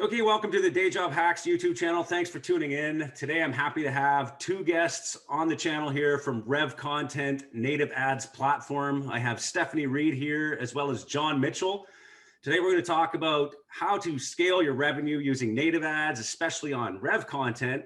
Okay, welcome to the Day Job Hacks YouTube channel. Thanks for tuning in. Today, I'm happy to have two guests on the channel here from Revcontent native ads platform. I have Stephanie Reed here as well as John Mitchell. Today, we're going to talk about how to scale your revenue using native ads, especially on Revcontent.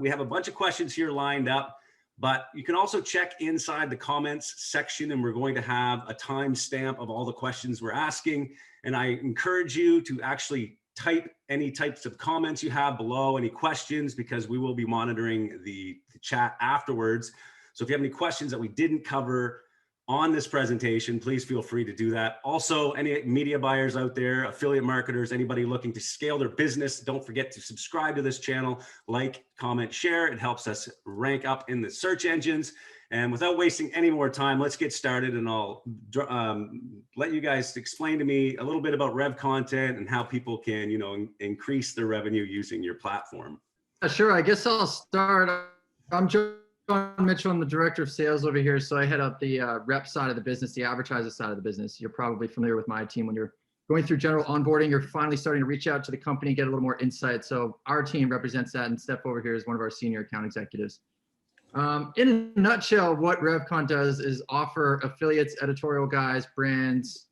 We have a bunch of questions here lined up, but you can also check inside the comments section, and we're going to have a timestamp of all the questions we're asking. And I encourage you to actually type any types of comments you have below, any questions, because we will be monitoring the chat afterwards. So if you have any questions that we didn't cover on this presentation, please feel free to do that. Also, any media buyers out there, affiliate marketers, anybody looking to scale their business, don't forget to subscribe to this channel, like, comment, share. It helps us rank up in the search engines. And without wasting any more time, let's get started, and I'll let you guys explain to me a little bit about Revcontent and how people can, increase their revenue using your platform. Sure. I guess I'll start. I'm John Mitchell. I'm the director of sales over here. So I head up the rep side of the business, the advertiser side of the business. You're probably familiar with my team. When you're going through general onboarding, you're finally starting to reach out to the company, get a little more insight. So our team represents that, and Steph over here is one of our senior account executives. In a nutshell, what Revcon does is offer affiliates, editorial guys, brands,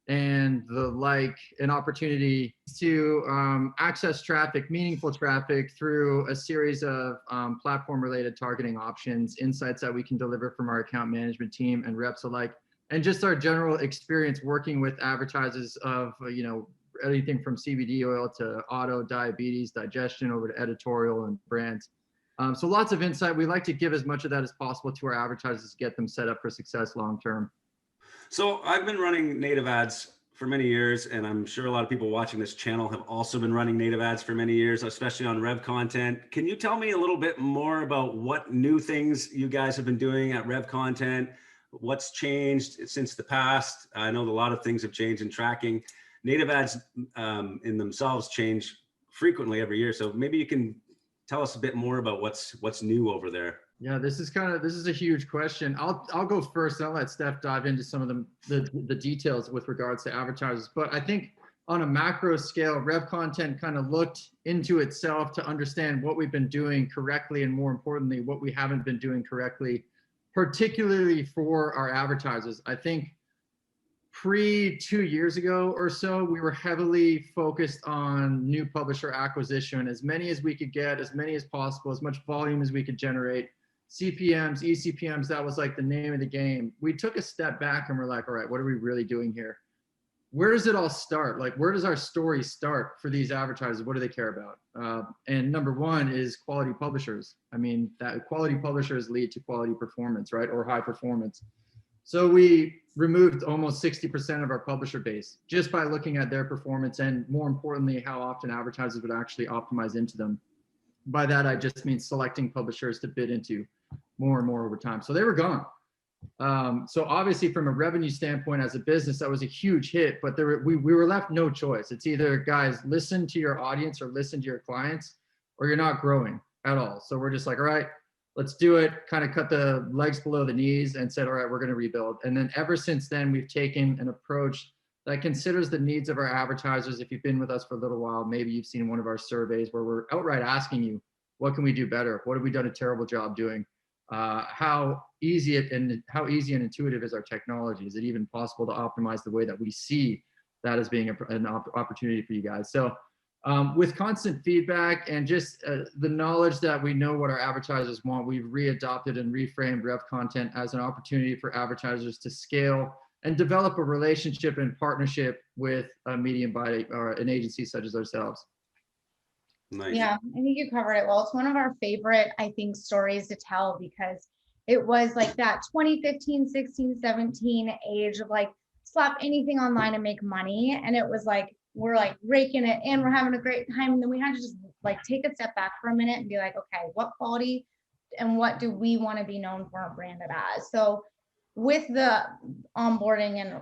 and the like an opportunity to access traffic, meaningful traffic, through a series of platform-related targeting options, insights that we can deliver from our account management team and reps alike, and just our general experience working with advertisers of anything from CBD oil to auto, diabetes, digestion, over to editorial and brands. So lots of insight. We like to give as much of that as possible to our advertisers to get them set up for success long term. So I've been running native ads for many years, and I'm sure a lot of people watching this channel have also been running native ads for many years, especially on Revcontent. Can you tell me a little bit more about what new things you guys have been doing at Revcontent? What's changed since the past? I know a lot of things have changed in tracking. Native ads in themselves change frequently every year. So maybe you can tell us a bit more about what's new over there. Yeah, this is a huge question. I'll go first, and I'll let Steph dive into some of the details with regards to advertisers. But I think on a macro scale, Revcontent kind of looked into itself to understand what we've been doing correctly, and more importantly, what we haven't been doing correctly, particularly for our advertisers. I think pre 2 years ago or so, we were heavily focused on new publisher acquisition, as many as we could get, as many as possible, as much volume as we could generate. CPMs, eCPMs, that was like the name of the game. We took a step back and we're like, all right, what are we really doing here? Where does it all start? Like, where does our story start for these advertisers? What do they care about? And number one is quality publishers. I mean, that quality publishers lead to quality performance, right? Or high performance. So we removed almost 60% of our publisher base just by looking at their performance, and more importantly, how often advertisers would actually optimize into them. By that, I just mean selecting publishers to bid into more and more over time. So they were gone. So obviously from a revenue standpoint as a business, that was a huge hit, but we were left no choice. It's either, guys, listen to your audience or listen to your clients, or you're not growing at all. So we're just like, all right, let's do it, kind of cut the legs below the knees and said, all right, we're going to rebuild. And then ever since then, we've taken an approach that considers the needs of our advertisers. If you've been with us for a little while, maybe you've seen one of our surveys where we're outright asking you, what can we do better? What have we done a terrible job doing? How easy and intuitive is our technology? Is it even possible to optimize the way that we see that as being an opportunity for you guys? So with constant feedback and just the knowledge that we know what our advertisers want, we've readopted and reframed Revcontent as an opportunity for advertisers to scale and develop a relationship and partnership with a medium body or an agency such as ourselves. Nice. Yeah, I think you covered it well. It's one of our favorite, I think, stories to tell, because it was like that 2015, 16, 17 age of like, slap anything online and make money. And it was like, we're like raking it in, we're having a great time. And then we had to just like take a step back for a minute and be like, okay, what quality and what do we want to be known for and branded as? So with the onboarding and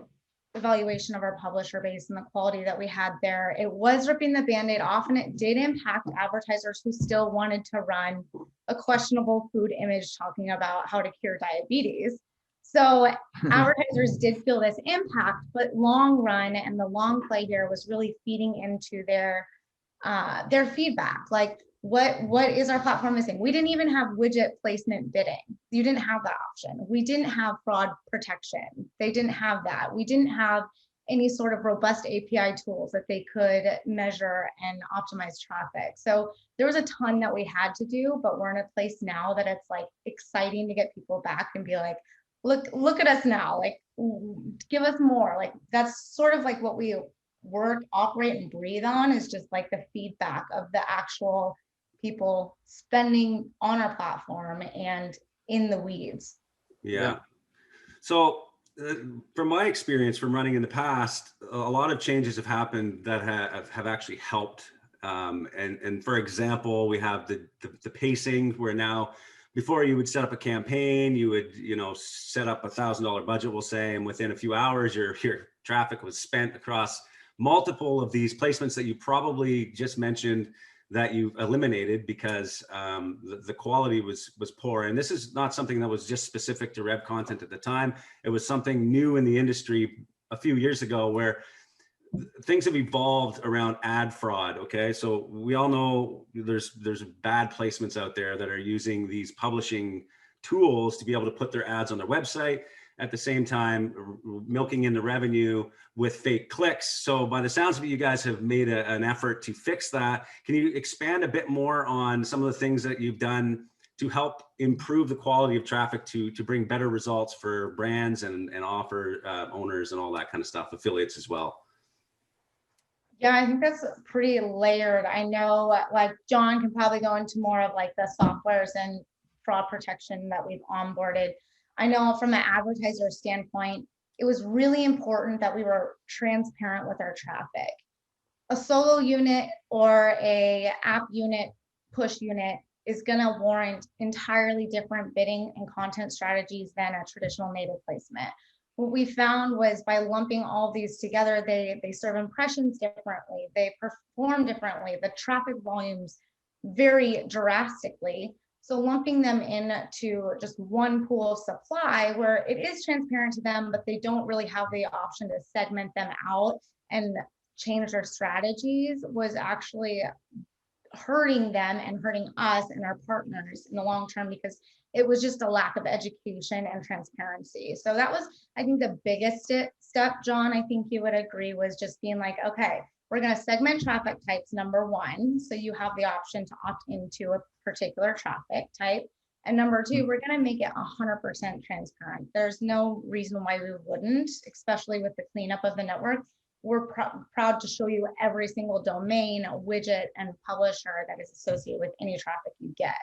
evaluation of our publisher base and the quality that we had there, it was ripping the Band-Aid off, and it did impact advertisers who still wanted to run a questionable food image talking about how to cure diabetes. So advertisers did feel this impact, but long run and the long play here was really feeding into their their feedback. Like, what is our platform missing? We didn't even have widget placement bidding. You didn't have that option. We didn't have fraud protection. They didn't have that. We didn't have any sort of robust API tools that they could measure and optimize traffic. So there was a ton that we had to do, but we're in a place now that it's like exciting to get people back and be like, look at us now, like give us more. Like that's sort of like what we work, operate, and breathe on, is just like the feedback of the actual people spending on our platform and in the weeds. Yeah. So from my experience from running in the past, a lot of changes have happened that have actually helped. And for example, we have the pacing, where now, before you would set up a campaign, you would, set up $1,000 budget, we'll say, and within a few hours, your traffic was spent across multiple of these placements that you probably just mentioned that you eliminated because the quality was poor. And this is not something that was just specific to Revcontent at the time. It was something new in the industry a few years ago, where things have evolved around ad fraud. Okay, so we all know there's bad placements out there that are using these publishing tools to be able to put their ads on their website, at the same time milking in the revenue with fake clicks. So by the sounds of it, you guys have made an effort to fix that. Can you expand a bit more on some of the things that you've done to help improve the quality of traffic to bring better results for brands and offer owners and all that kind of stuff, affiliates as well? Yeah, I think that's pretty layered. I know like John can probably go into more of like the softwares and fraud protection that we've onboarded. I know from an advertiser standpoint, it was really important that we were transparent with our traffic. A solo unit or a app unit, push unit is going to warrant entirely different bidding and content strategies than a traditional native placement. What we found was by lumping all these together, they serve impressions differently, they perform differently, the traffic volumes vary drastically. So lumping them into just one pool of supply where it is transparent to them, but they don't really have the option to segment them out and change their strategies, was actually hurting them and hurting us and our partners in the long term, because it was just a lack of education and transparency. So that was, I think, the biggest step, John, I think you would agree, was just being like, okay, we're going to segment traffic types, number one. So you have the option to opt into a particular traffic type. And number two, we're going to make it 100% transparent. There's no reason why we wouldn't, especially with the cleanup of the network. We're proud to show you every single domain, widget, and publisher that is associated with any traffic you get.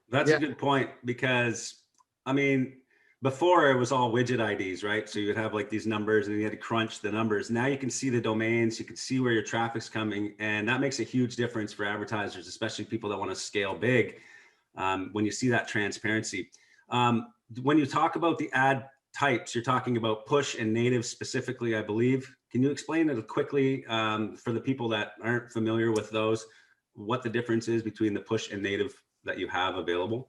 That's a good point, because I mean, before it was all widget IDs, right? So you would have like these numbers and you had to crunch the numbers. Now you can see the domains, you can see where your traffic's coming, and that makes a huge difference for advertisers, especially people that want to scale big. When you see that transparency, when you talk about the ad types, you're talking about push and native specifically, I believe. Can you explain it quickly for the people that aren't familiar with those, what the difference is between the push and native that you have available?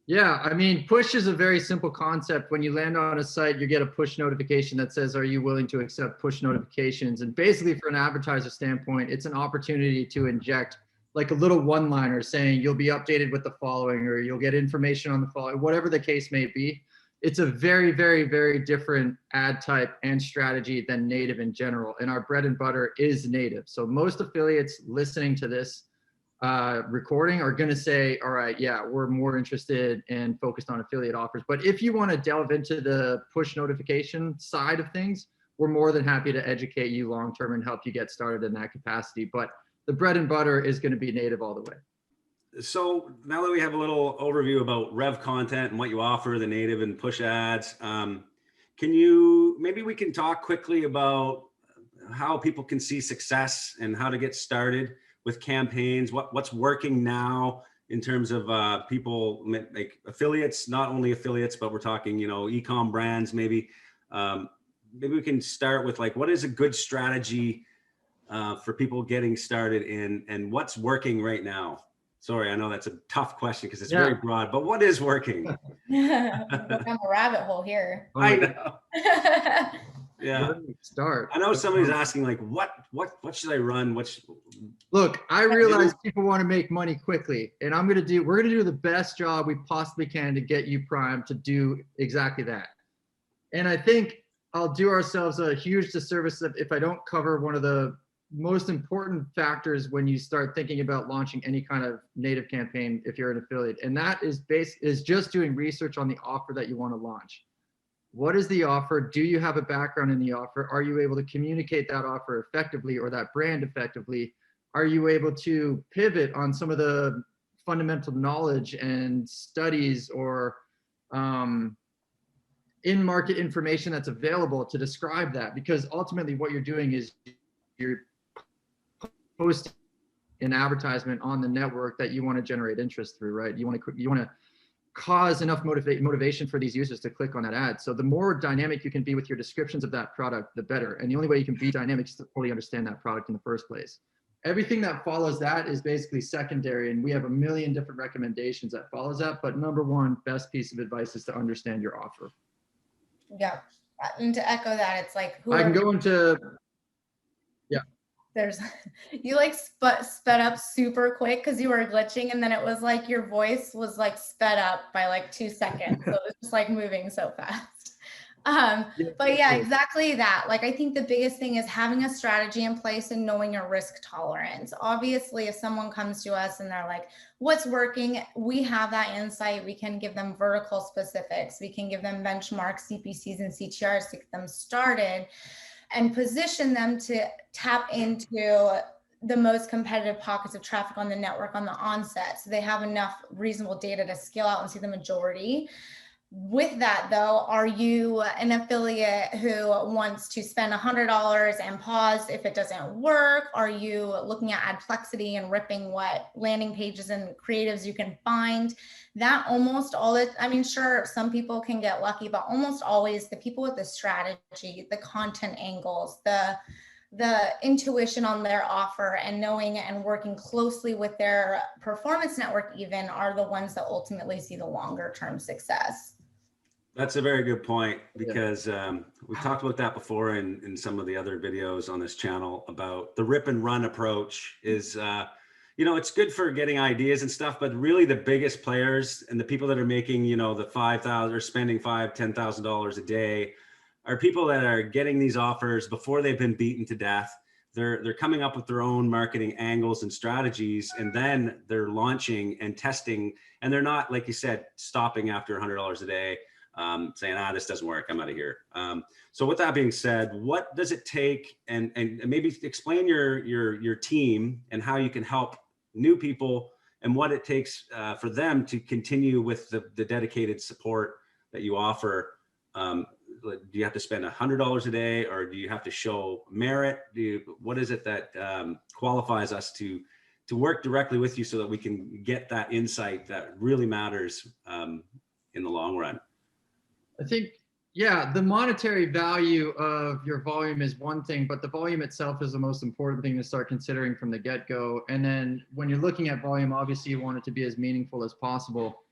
Yeah, I mean, push is a very simple concept. When you land on a site, you get a push notification that says, are you willing to accept push notifications? And basically, for an advertiser standpoint, it's an opportunity to inject like a little one-liner saying you'll be updated with the following, or you'll get information on the following, whatever the case may be. It's a very, very, very different ad type and strategy than native in general. And our bread and butter is native. So most affiliates listening to this recording are going to say, all right, yeah, we're more interested and focused on affiliate offers. But if you want to delve into the push notification side of things, we're more than happy to educate you long-term and help you get started in that capacity. But the bread and butter is going to be native all the way. So now that we have a little overview about Revcontent and what you offer, the native and push ads, maybe we can talk quickly about how people can see success and how to get started with campaigns, what's working now in terms of people like affiliates, not only affiliates, but we're talking, e-com brands, maybe we can start with like, what is a good strategy for people getting started in, and what's working right now? Sorry, I know that's a tough question because it's very broad, but what is working? Look, I'm a rabbit hole here. I know. Yeah. Where do we start? I know somebody's asking like, what should I run? Look, I realize people want to make money quickly, and we're going to do the best job we possibly can to get you primed to do exactly that. And I think I'll do ourselves a huge disservice if I don't cover one of the most important factors when you start thinking about launching any kind of native campaign if you're an affiliate. And that is just doing research on the offer that you want to launch. What is the offer? Do you have a background in the offer? Are you able to communicate that offer effectively or that brand effectively? Are you able to pivot on some of the fundamental knowledge and studies or in-market information that's available to describe that? Because ultimately what you're doing is you're posting an advertisement on the network that you want to generate interest through, right? You want to cause enough motivation for these users to click on that ad. So the more dynamic you can be with your descriptions of that product, the better. And the only way you can be dynamic is to fully understand that product in the first place. Everything that follows that is basically secondary, and we have a million different recommendations that follows that. But number one, best piece of advice is to understand your offer. Yeah, and to echo that, it's like I can go into, yeah. There's, you like sped up super quick because you were glitching, and then it was like your voice was like sped up by like 2 seconds, so it was just like moving so fast. But yeah, exactly that. Like, I think the biggest thing is having a strategy in place and knowing your risk tolerance. Obviously, if someone comes to us and they're like, what's working? We have that insight. We can give them vertical specifics. We can give them benchmarks, CPCs and CTRs to get them started and position them to tap into the most competitive pockets of traffic on the network on the onset. So they have enough reasonable data to scale out and see the majority. With that though, are you an affiliate who wants to spend $100 and pause if it doesn't work? Are you looking at Adplexity and ripping what landing pages and creatives you can find? That almost all it, I mean, sure, some people can get lucky, but almost always the people with the strategy, the content angles, the intuition on their offer and knowing and working closely with their performance network even are the ones that ultimately see the longer term success. That's a very good point, because we've talked about that before in some of the other videos on this channel about the rip and run approach is, it's good for getting ideas and stuff, but really the biggest players and the people that are making, the 5,000 or spending $5,000, $10,000 a day are people that are getting these offers before they've been beaten to death. They're coming up with their own marketing angles and strategies, and then they're launching and testing, and they're not, like you said, stopping after $100 a day. Saying, this doesn't work, I'm out of here. So with that being said, what does it take, and maybe explain your team and how you can help new people and what it takes for them to continue with the dedicated support that you offer. Do you have to spend $100 a day, or do you have to show merit? What is it that qualifies us to work directly with you so that we can get that insight that really matters in the long run? I think, yeah, the monetary value of your volume is one thing, but the volume itself is the most important thing to start considering from the get-go. And then when you're looking at volume, obviously you want it to be as meaningful as possible.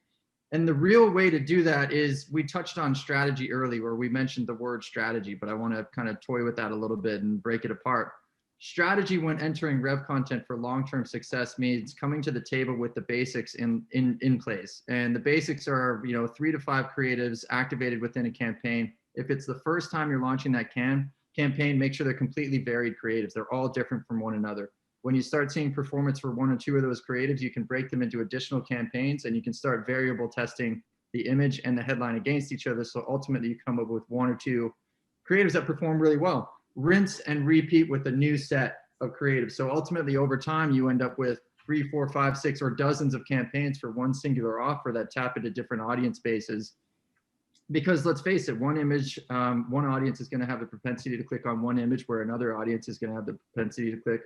And the real way to do that is, we touched on strategy early, where we mentioned the word strategy, but I want to kind of toy with that a little bit and break it apart. Strategy when entering Revcontent for long-term success means coming to the table with the basics in place. And the basics are, 3 to 5 creatives activated within a campaign. If it's the first time you're launching that campaign, make sure they're completely varied creatives. They're all different from one another. When you start seeing performance for 1 or 2 of those creatives, you can break them into additional campaigns, and you can start variable testing the image and the headline against each other. So ultimately you come up with 1 or 2 creatives that perform really well. Rinse and repeat with a new set of creatives. So ultimately over time, you end up with 3, 4, 5, 6, or dozens of campaigns for one singular offer that tap into different audience bases. Because let's face it, one image, one audience is going to have the propensity to click on one image, where another audience is going to have the propensity to click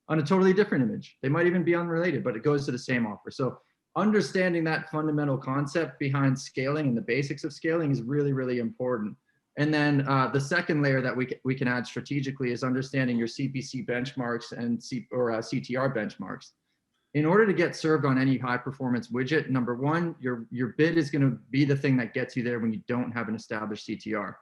on a totally different image. They might even be unrelated, but it goes to the same offer. So understanding that fundamental concept behind scaling and the basics of scaling is really, really important. And then the second layer that we can add strategically is understanding your CPC benchmarks and CTR benchmarks. In order to get served on any high performance widget, number one, your bid is going to be the thing that gets you there when you don't have an established CTR.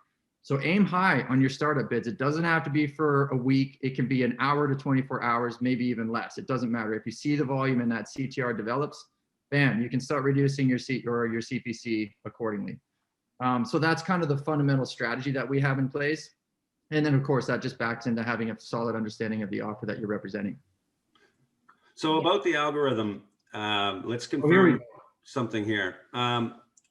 So aim high on your startup bids. It doesn't have to be for a week. It can be an hour to 24 hours, maybe even less. It doesn't matter. If you see the volume and that CTR develops, bam, you can start reducing your your CPC accordingly. So that's kind of the fundamental strategy that we have in place. And then of course that just backs into having a solid understanding of the offer that you're representing. So about the algorithm, let's here we confirm go. something here.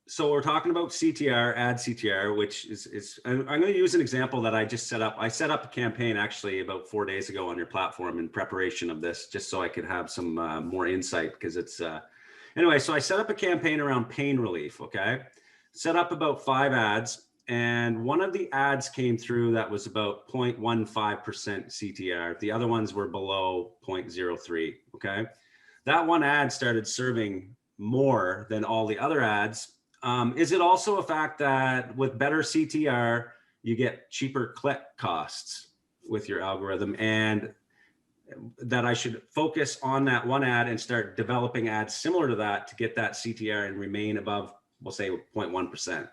So we're talking about CTR, ad CTR, which is I'm going to use an example that I just set up. I set up a campaign actually about 4 days ago on your platform in preparation of this, just so I could have some more insight, because it's, anyway, so I set up a campaign around pain relief, okay? Set up about 5 ads, and one of the ads came through that was about 0.15% CTR. The other ones were below 0.03, okay? That one ad started serving more than all the other ads. Is it also a fact that with better CTR, you get cheaper click costs with your algorithm, and that I should focus on that one ad and start developing ads similar to that to get that CTR and remain above, we'll say 0.1%?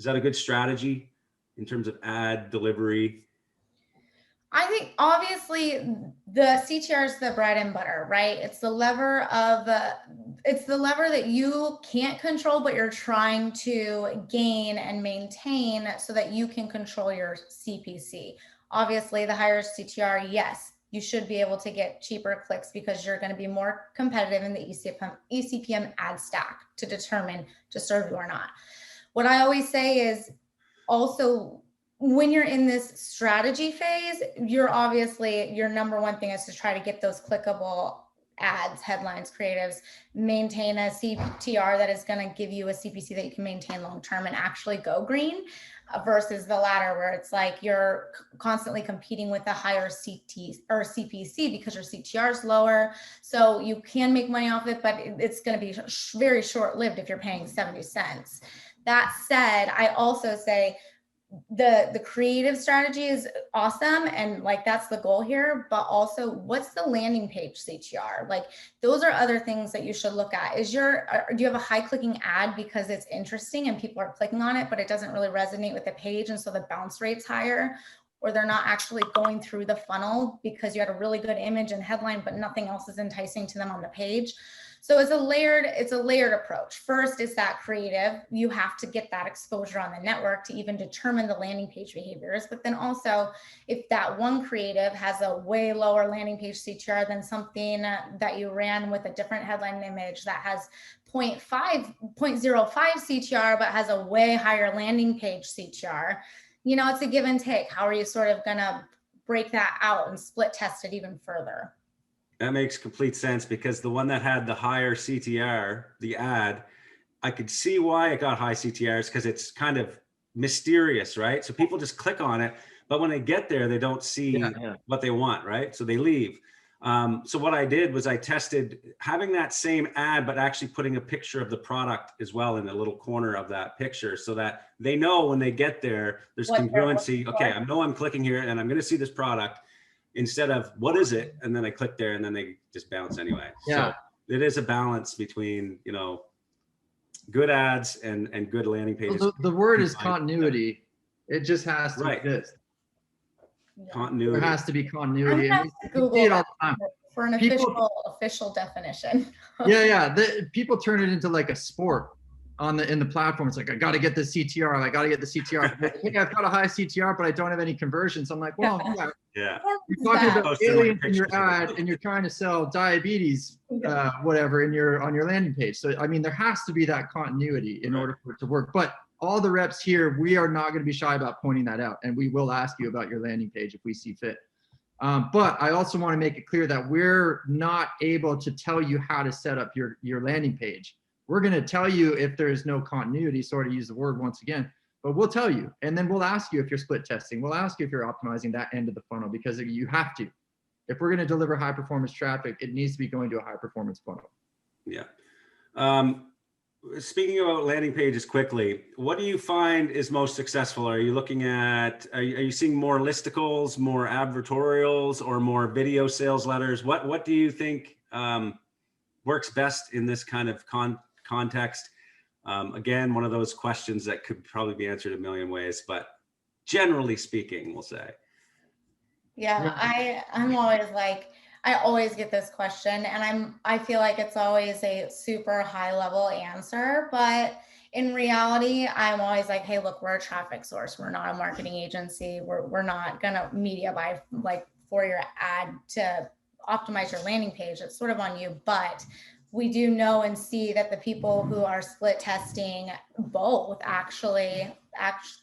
Is that a good strategy in terms of ad delivery? I think obviously the CTR is the bread and butter, right? It's the lever that you can't control, but you're trying to gain and maintain so that you can control your CPC. Obviously, the higher CTR, yes, you should be able to get cheaper clicks because you're going to be more competitive in the ECPM ad stack to determine to serve you or not. What I always say is also, when you're in this strategy phase, your number one thing is to try to get those clickable ads, headlines, creatives, maintain a CTR that is going to give you a CPC that you can maintain long-term and actually go green, versus the latter where it's like you're constantly competing with a higher CT or CPC because your CTR is lower. So you can make money off it, but it's going to be very short-lived if you're paying 70 cents. That said, I also say the creative strategy is awesome, and like that's the goal here, but also what's the landing page CTR? Like those are other things that you should look at. Do you have a high clicking ad because it's interesting and people are clicking on it, but it doesn't really resonate with the page, and so the bounce rate's higher, or they're not actually going through the funnel because you had a really good image and headline but nothing else is enticing to them on the page? So it's a layered approach. First is that creative. You have to get that exposure on the network to even determine the landing page behaviors. But then also, if that one creative has a way lower landing page CTR than something that you ran with a different headline image that has 0.05 CTR, but has a way higher landing page CTR, it's a give and take. How are you sort of gonna break that out and split test it even further? That makes complete sense, because the one that had the higher CTR, the ad, I could see why it got high CTRs, because it's kind of mysterious, right? So people just click on it, but when they get there, they don't see what they want, right? So they leave. So what I did was I tested having that same ad, but actually putting a picture of the product as well in the little corner of that picture, so that they know when they get there, there's congruency. Okay, I know I'm clicking here and I'm going to see this product, instead of what is it? And then I click there and then they just bounce anyway. Yeah. So it is a balance between, good ads and good landing pages. The word is continuity. It just has to exist. Continuity. There has to be continuity. I'm Google see it all the time. For an official definition. Yeah. People turn it into like a sport in the platform. It's like, I got to get the CTR. I got to get the CTR. Hey, I've got a high CTR, but I don't have any conversions. I'm like, well, yeah. You're talking about aliens in your ad, and you're trying to sell diabetes, whatever, on your landing page. So, I mean, there has to be that continuity in order for it to work. But all the reps here, we are not going to be shy about pointing that out, and we will ask you about your landing page if we see fit. But I also want to make it clear that we're not able to tell you how to set up your landing page. We're going to tell you if there's no continuity, sort of use the word once again, but we'll tell you. And then we'll ask you if you're split testing. We'll ask you if you're optimizing that end of the funnel, because you have to. If we're going to deliver high performance traffic, it needs to be going to a high performance funnel. Yeah. Speaking about landing pages quickly, what do you find is most successful? Are you looking at, are you seeing more listicles, more advertorials, or more video sales letters? What do you think works best in this kind of context? Again, one of those questions that could probably be answered a million ways, but generally speaking, we'll say. Yeah, I'm always like, I always get this question, and I feel like it's always a super high level answer, but in reality, I'm always like, hey, look, we're a traffic source. We're not a marketing agency. We're not gonna media buy like for your ad to optimize your landing page. It's sort of on you, but we do know and see that the people who are split testing both actually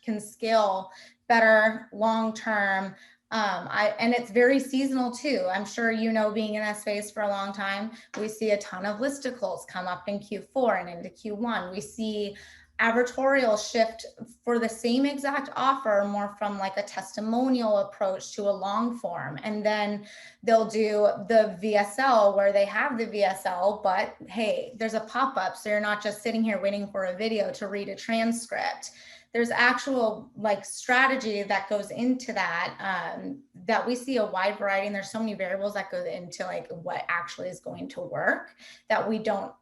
can scale better long term. And it's very seasonal too. I'm sure, you know, being in that space for a long time, we see a ton of listicles come up in Q4 and into Q1. We see advertorial shift for the same exact offer, more from like a testimonial approach to a long form. And then they'll do the VSL where they have the VSL, but hey, there's a pop-up. So you're not just sitting here waiting for a video to read a transcript. There's actual like strategy that goes into that, that we see a wide variety, and there's so many variables that go into like what actually is going to work that we don't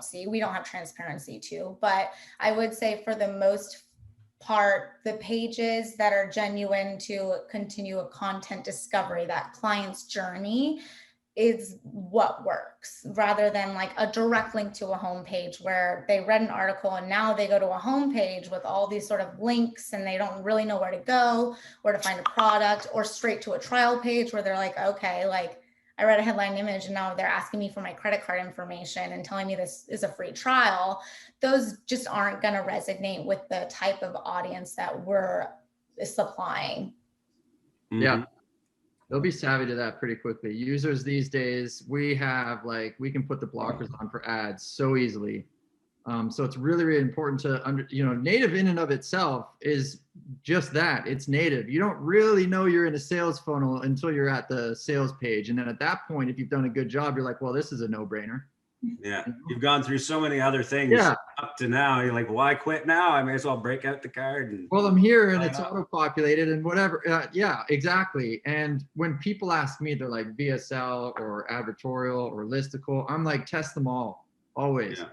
see. We don't have transparency to. But I would say for the most part, the pages that are genuine to continue a content discovery, that client's journey, is what works, rather than like a direct link to a homepage where they read an article and now they go to a homepage with all these sort of links and they don't really know where to go, where to find a product, or straight to a trial page where they're like, okay, like I read a headline image and now they're asking me for my credit card information and telling me this is a free trial. Those just aren't going to resonate with the type of audience that we're supplying. Yeah. They'll be savvy to that pretty quickly. Users these days, we can put the blockers on for ads so easily. So it's really, really important to native in and of itself is just that. It's native. You don't really know you're in a sales funnel until you're at the sales page. And then at that point, if you've done a good job, you're like, well, this is a no-brainer. Yeah. You've gone through so many other things up to now. You're like, why quit now? I may as well break out the card. Well, I'm here and it's auto-populated and whatever. Yeah, exactly. And when people ask me, they're like VSL or advertorial or listicle, I'm like, test them all, always. Yeah.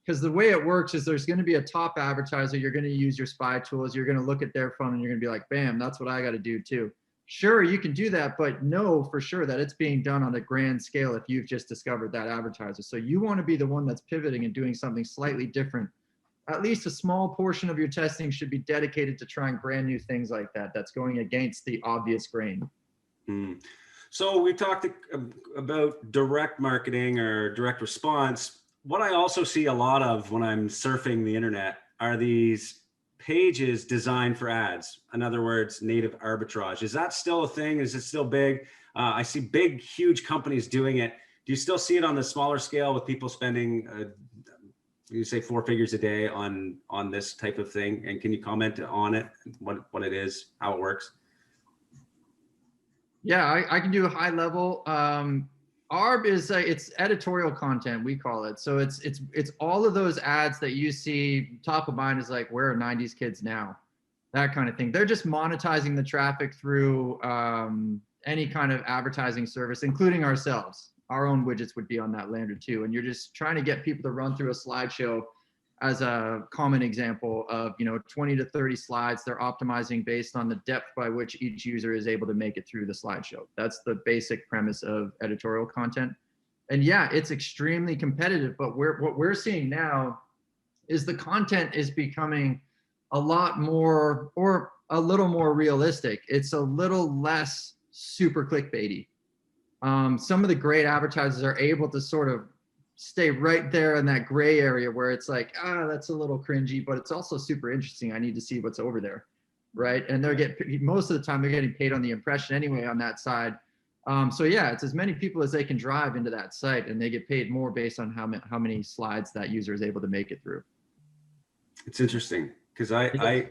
Because the way it works is there's going to be a top advertiser. You're going to use your spy tools. You're going to look at their funnel and you're going to be like, bam, that's what I got to do too. Sure, you can do that, but know for sure that it's being done on a grand scale if you've just discovered that advertiser. So you want to be the one that's pivoting and doing something slightly different. At least a small portion of your testing should be dedicated to trying brand new things like that. That's going against the obvious grain. So we talked about direct marketing or direct response. What I also see a lot of when I'm surfing the internet are these pages designed for ads. In other words, native arbitrage. Is that still a thing? Is it still big? I see big, huge companies doing it. Do you still see it on the smaller scale with people spending, you say 4 figures a day on this type of thing? And can you comment on it, what it is, how it works? Yeah, I can do a high level. ARB is it's editorial content, we call it. So it's all of those ads that you see. Top of mind is like, where are 90s kids now? That kind of thing. They're just monetizing the traffic through any kind of advertising service, including ourselves. Our own widgets would be on that lander too. And you're just trying to get people to run through a slideshow as a common example of 20 to 30 slides. They're optimizing based on the depth by which each user is able to make it through the slideshow. That's the basic premise of editorial content. And yeah, it's extremely competitive, but what we're seeing now is the content is becoming a lot more, or a little more realistic. It's a little less super clickbaity. Some of the great advertisers are able to sort of stay right there in that gray area where it's like, that's a little cringy, but it's also super interesting. I need to see what's over there, right? And most of the time they're getting paid on the impression anyway on that side. So yeah, it's as many people as they can drive into that site, and they get paid more based on how many slides that user is able to make it through. It's interesting because I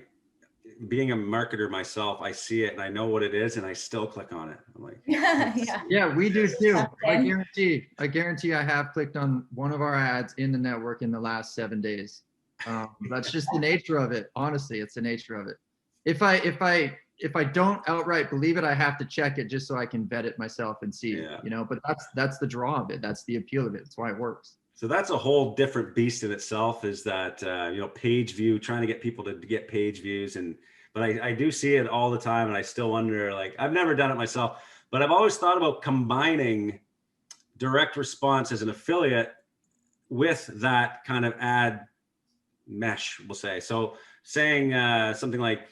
being a marketer myself, I see it and I know what it is, and I still click on it. I'm like, yeah, we do too. I guarantee I have clicked on one of our ads in the network in the last 7 days. That's just the nature of it. Honestly, it's the nature of it. If I don't outright believe it, I have to check it just so I can vet it myself and see, but that's the draw of it. That's the appeal of it. That's why it works. So that's a whole different beast in itself, is that, page view, trying to get people to get page views. And but I do see it all the time. And I still wonder, like, I've never done it myself, but I've always thought about combining direct response as an affiliate with that kind of ad mesh, we'll say. So saying something like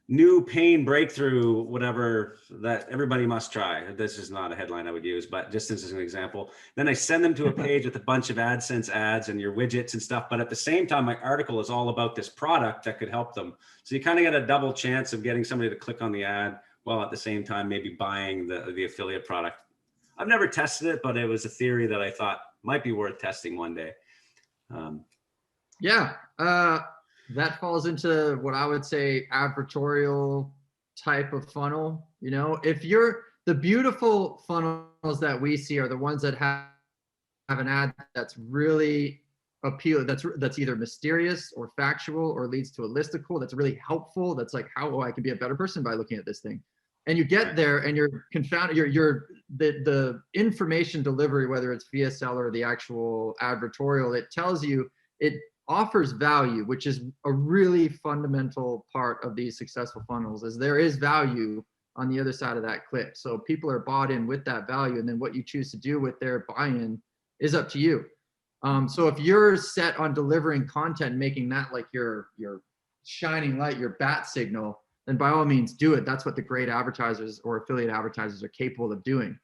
new pain breakthrough, whatever, that everybody must try. This is not a headline I would use, but just as an example. Then I send them to a page with a bunch of AdSense ads and your widgets and stuff. But at the same time, my article is all about this product that could help them. So you kind of get a double chance of getting somebody to click on the ad while at the same time maybe buying the affiliate product. I've never tested it, but it was a theory that I thought might be worth testing one day. Yeah, that falls into what I would say advertorial type of funnel. You know, if you're the beautiful funnels that we see are the ones that have an ad that's really appealing, that's either mysterious or factual or leads to a listicle that's really helpful. That's like, how I can be a better person by looking at this thing. And you get there and you're confounded. The information delivery, whether it's VSL or the actual advertorial, it tells you, it offers value, which is a really fundamental part of these successful funnels, is there is value on the other side of that click. So people are bought in with that value, and then what you choose to do with their buy-in is up to you. So if you're set on delivering content, making that like your shining light, your bat signal, then by all means do it. That's what the great advertisers or affiliate advertisers are capable of doing.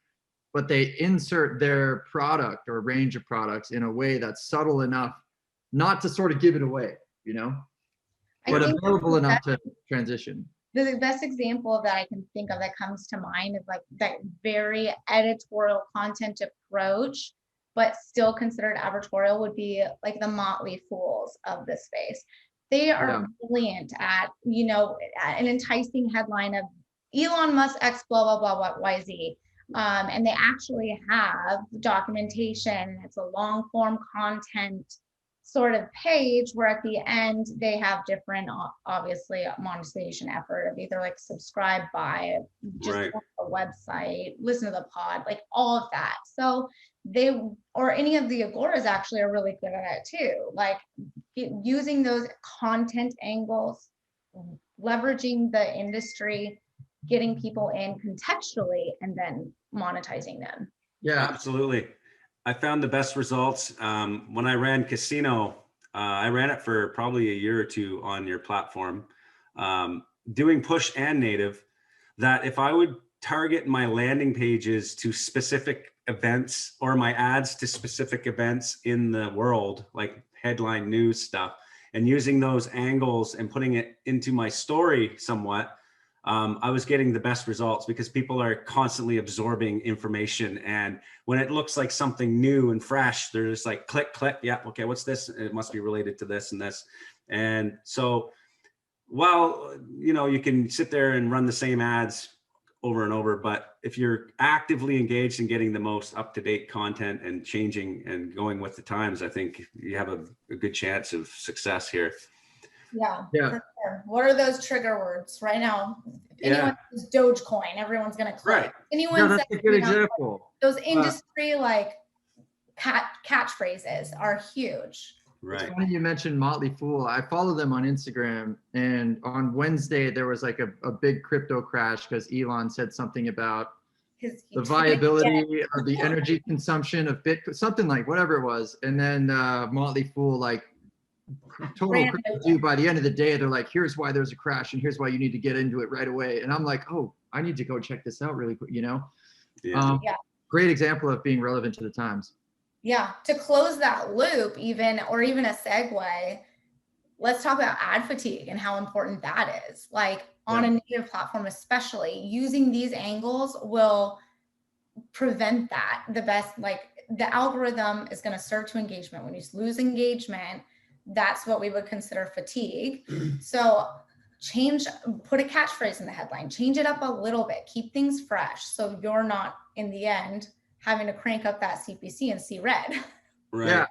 But they insert their product or range of products in a way that's subtle enough not to sort of give it away, you know, but available enough to transition. The best example of that I can think of that comes to mind is like that very editorial content approach, but still considered advertorial, would be like the Motley Fools of this space. They are brilliant at, you know, an enticing headline of Elon Musk X blah, blah, blah, YZ. And they actually have documentation. It's a long form content sort of page where at the end they have different, obviously, monetization effort of either like subscribe, buy, just go to the website, listen to the pod, like all of that. So they, or any of the Agoras actually are really good at it too. Like using those content angles, leveraging the industry, getting people in contextually, and then monetizing them. Yeah, absolutely. I found the best results when I ran Casino. I ran it for probably a year or two on your platform, doing push and native, that if I would target my landing pages to specific events or my ads to specific events in the world, like headline news stuff, and using those angles and putting it into my story somewhat, I was getting the best results because people are constantly absorbing information. And when it looks like something new and fresh, they're just like, click, click. Yeah. Okay. What's this? It must be related to this and this. And so, well, you know, you can sit there and run the same ads over and over, but if you're actively engaged in getting the most up-to-date content and changing and going with the times, I think you have a good chance of success here. Yeah. Yeah. For sure. What are those trigger words right now? If anyone says Dogecoin, everyone's gonna click. Right. Anyone that's says, a good example. Those industry like catchphrases are huge. Right. It's funny you mentioned Motley Fool. I follow them on Instagram, and on Wednesday there was like a big crypto crash because Elon said something about the viability of the energy consumption of Bitcoin, something like whatever it was. And then Motley Fool, like total dude, by the end of the day, they're like, here's why there's a crash and here's why you need to get into it right away. And I'm like, oh, I need to go check this out really quick, you know? Yeah. Great example of being relevant to the times. Yeah, to close that loop even, or even a segue, let's talk about ad fatigue and how important that is. Like on a native platform, especially, using these angles will prevent that. The best, like the algorithm is going to serve to engagement. When you lose engagement, that's what we would consider fatigue. So put a catchphrase in the headline, change it up a little bit, keep things fresh. So you're not in the end having to crank up that CPC and see red. Right. Yeah.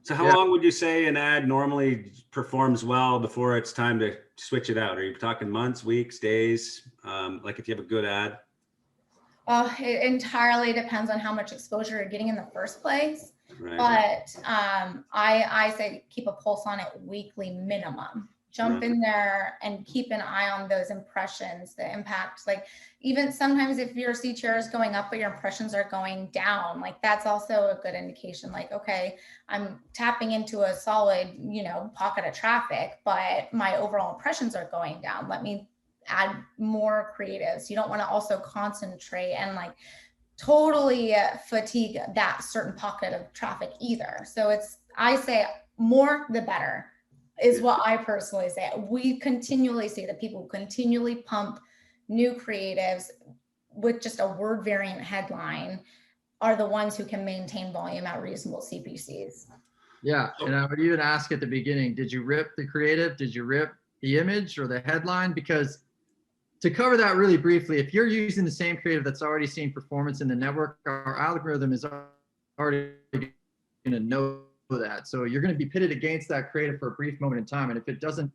So how long would you say an ad normally performs well before it's time to switch it out? Are you talking months, weeks, days? Like if you have a good ad? It entirely depends on how much exposure you're getting in the first place. Right. But I say keep a pulse on it weekly minimum, jump Right. in there and keep an eye on those impressions, the impact. Like even sometimes if your CTR is going up, but your impressions are going down, like that's also a good indication. Like, okay, I'm tapping into a solid, pocket of traffic, but my overall impressions are going down. Let me add more creatives. You don't want to also concentrate and like totally fatigue that certain pocket of traffic either. So I say more the better is what I personally say. We continually see that people continually pump new creatives with just a word variant headline are the ones who can maintain volume at reasonable CPCs. Yeah, and I would even ask at the beginning, did you rip the creative? Did you rip the image or the headline? Because to cover that really briefly, if you're using the same creative that's already seeing performance in the network, our algorithm is already going to know that. So you're going to be pitted against that creative for a brief moment in time. And if it doesn't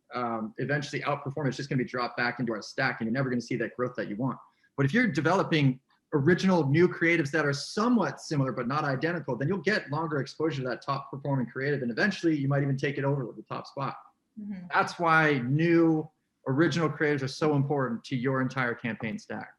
eventually outperform, it's just going to be dropped back into our stack and you're never going to see that growth that you want. But if you're developing original new creatives that are somewhat similar but not identical, then you'll get longer exposure to that top performing creative. And eventually you might even take it over with the top spot. Mm-hmm. That's why new original creatives are so important to your entire campaign stack.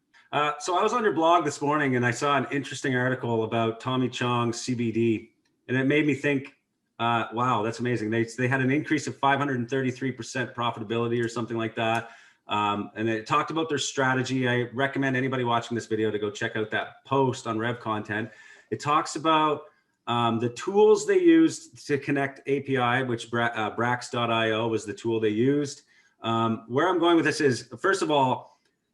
So I was on your blog this morning and I saw an interesting article about Tommy Chong's CBD, and it made me think, wow, that's amazing. They had an increase of 533% profitability or something like that. And it talked about their strategy. I recommend anybody watching this video to go check out that post on Revcontent. It talks about the tools they used to connect API, which Brax.io was the tool they used. Where I'm going with this is, first of all,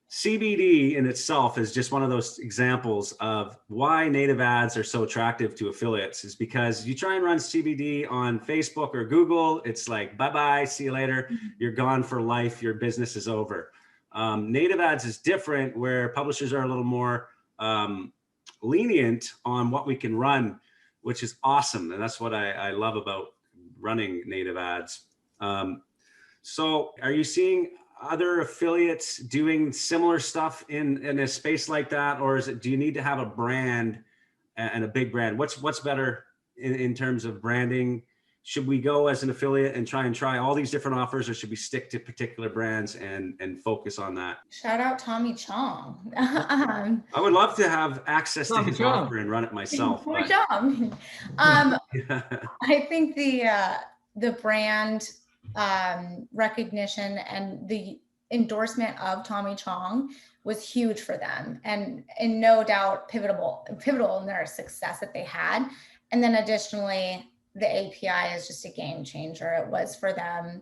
CBD in itself is just one of those examples of why native ads are so attractive to affiliates, is because you try and run CBD on Facebook or Google, it's like, bye-bye, see you later. You're gone for life. Your business is over. Native ads is different, where publishers are a little more lenient on what we can run, which is awesome. And that's what I love about running native ads. So are you seeing other affiliates doing similar stuff in a space like that? Or do you need to have a brand and a big brand? What's better in terms of branding? Should we go as an affiliate and try all these different offers, or should we stick to particular brands and focus on that? Shout out Tommy Chong. I would love to have access to his offer and run it myself. Tommy Chong. I think the brand recognition and the endorsement of Tommy Chong was huge for them, and no doubt pivotal in their success that they had. And then additionally, the API is just a game changer. It was for them.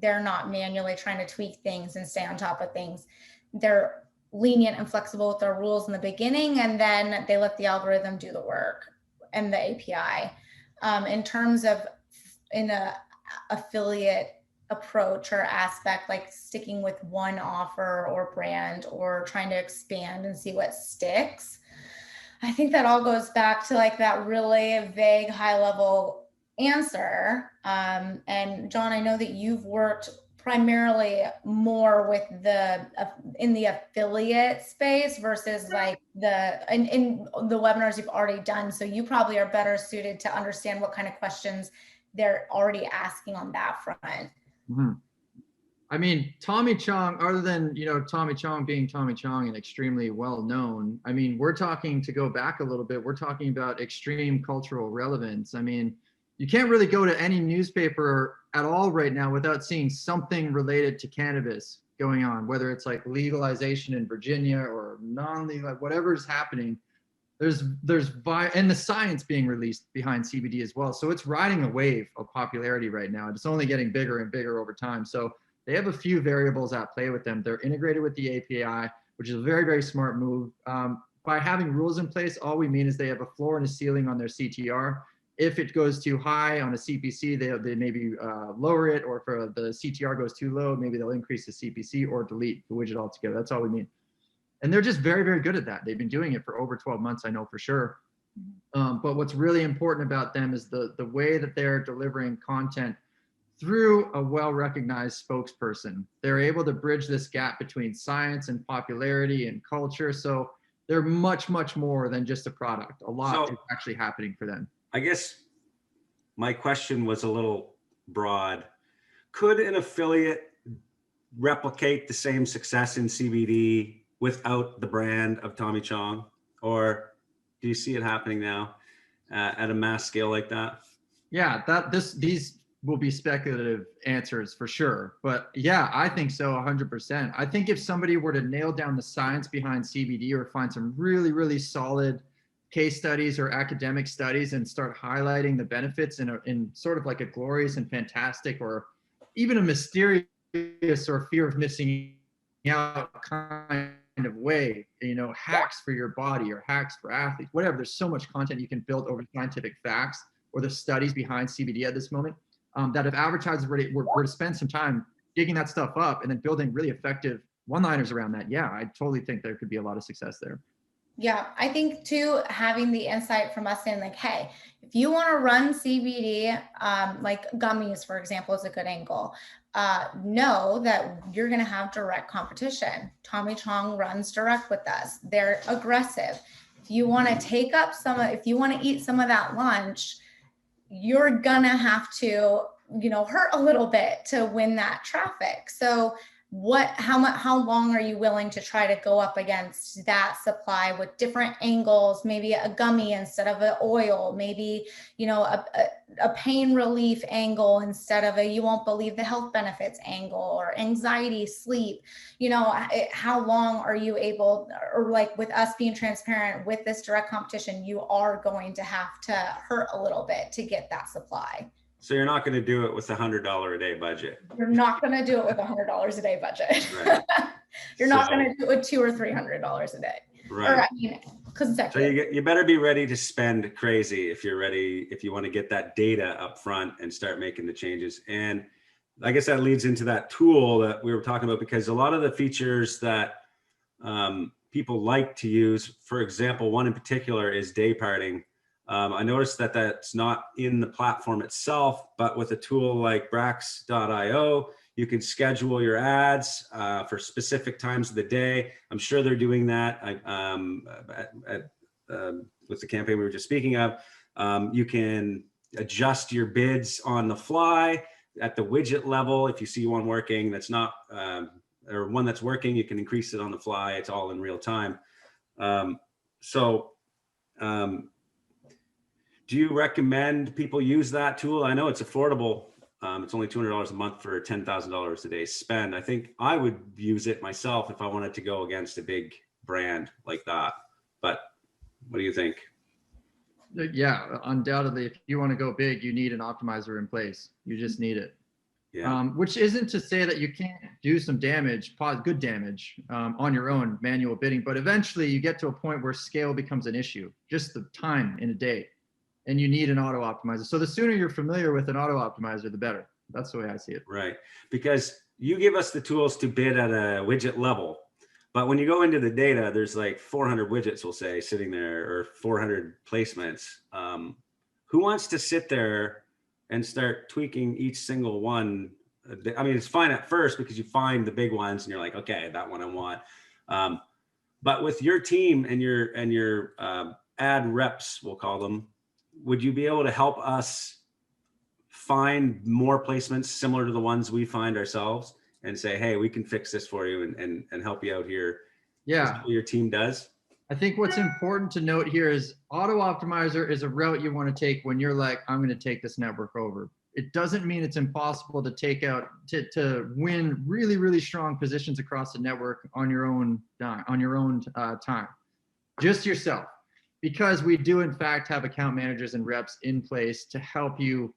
They're not manually trying to tweak things and stay on top of things. They're lenient and flexible with their rules in the beginning, and then they let the algorithm do the work and the API. In terms of in a affiliate approach or aspect, like sticking with one offer or brand or trying to expand and see what sticks, I think that all goes back to like that really vague high level answer. And John, I know that you've worked primarily more with in the affiliate space versus like in the webinars you've already done. So you probably are better suited to understand what kind of questions they're already asking on that front. Mm-hmm. I mean, Tommy Chong, other than, Tommy Chong being Tommy Chong and extremely well known, I mean, we're talking, to go back a little bit, we're talking about extreme cultural relevance. I mean, you can't really go to any newspaper at all right now without seeing something related to cannabis going on, whether it's like legalization in Virginia or non-legal, whatever's happening. There's and the science being released behind CBD as well. So it's riding a wave of popularity right now. It's only getting bigger and bigger over time. So they have a few variables at play with them. They're integrated with the API, which is a very, very smart move. By having rules in place, all we mean is they have a floor and a ceiling on their CTR. If it goes too high on a CPC, they maybe lower it, or if the CTR goes too low, maybe they'll increase the CPC or delete the widget altogether. That's all we mean. And they're just very, very good at that. They've been doing it for over 12 months, I know for sure. But what's really important about them is the way that they're delivering content through a well-recognized spokesperson. They're able to bridge this gap between science and popularity and culture. So they're much, much more than just a product. A lot is actually happening for them. I guess my question was a little broad. Could an affiliate replicate the same success in CBD without the brand of Tommy Chong? Or do you see it happening now at a mass scale like that? Yeah, these will be speculative answers for sure. But yeah, I think so 100%. I think if somebody were to nail down the science behind CBD or find some really, really solid case studies or academic studies and start highlighting the benefits in sort of like a glorious and fantastic or even a mysterious or fear of missing out kind of way, hacks for your body or hacks for athletes, whatever. There's so much content you can build over scientific facts or the studies behind CBD at this moment, that if advertisers were to spend some time digging that stuff up and then building really effective one-liners around that, yeah, I totally think there could be a lot of success there. Yeah, I think too, having the insight from us saying like, hey, if you want to run CBD, like gummies, for example, is a good angle. Know that you're going to have direct competition. Tommy Chong runs direct with us. They're aggressive. If you want to take up if you want to eat some of that lunch, you're going to have to, hurt a little bit to win that traffic. So how long are you willing to try to go up against that supply with different angles, maybe a gummy instead of an oil, maybe, a pain relief angle instead of you won't believe the health benefits angle, or anxiety, sleep, how long are you able, or like with us being transparent with this direct competition, you are going to have to hurt a little bit to get that supply. So you're not going to do it with $100 a day budget. You're not going to do it with $100 a day budget. Right. You're not going to do it with $200 or $300 a day. Right. Or consecutive. So you better be ready to spend crazy if you want to get that data up front and start making the changes. And I guess that leads into that tool that we were talking about, because a lot of the features that people like to use, for example, one in particular is day parting. I noticed that that's not in the platform itself, but with a tool like Brax.io, you can schedule your ads for specific times of the day. I'm sure they're doing that with the campaign we were just speaking of. You can adjust your bids on the fly at the widget level. If you see one working that's not, or one that's working, you can increase it on the fly. It's all in real time. Do you recommend people use that tool? I know it's affordable. It's only $200 a month for $10,000 a day spend. I think I would use it myself if I wanted to go against a big brand like that. But what do you think? Yeah, undoubtedly, if you want to go big, you need an optimizer in place. You just need it. Yeah. Which isn't to say that you can't do some damage, good damage, on your own manual bidding. But eventually you get to a point where scale becomes an issue, just the time in a day. And you need an auto optimizer. So the sooner you're familiar with an auto optimizer, the better. That's the way I see it. Right. Because you give us the tools to bid at a widget level, but when you go into the data, there's like 400 widgets, we'll say, sitting there, or 400 placements. Who wants to sit there and start tweaking each single one? I mean, it's fine at first because you find the big ones and you're like, okay, that one I want. But with your team and your ad reps, we'll call them, would you be able to help us find more placements similar to the ones we find ourselves and say, hey, we can fix this for you and help you out here? Yeah. What your team does? I think what's important to note here is auto optimizer is a route you want to take when you're like, I'm going to take this network over. It doesn't mean it's impossible to take out, to win really, really strong positions across the network on your own time, just yourself. Because we do in fact have account managers and reps in place to help you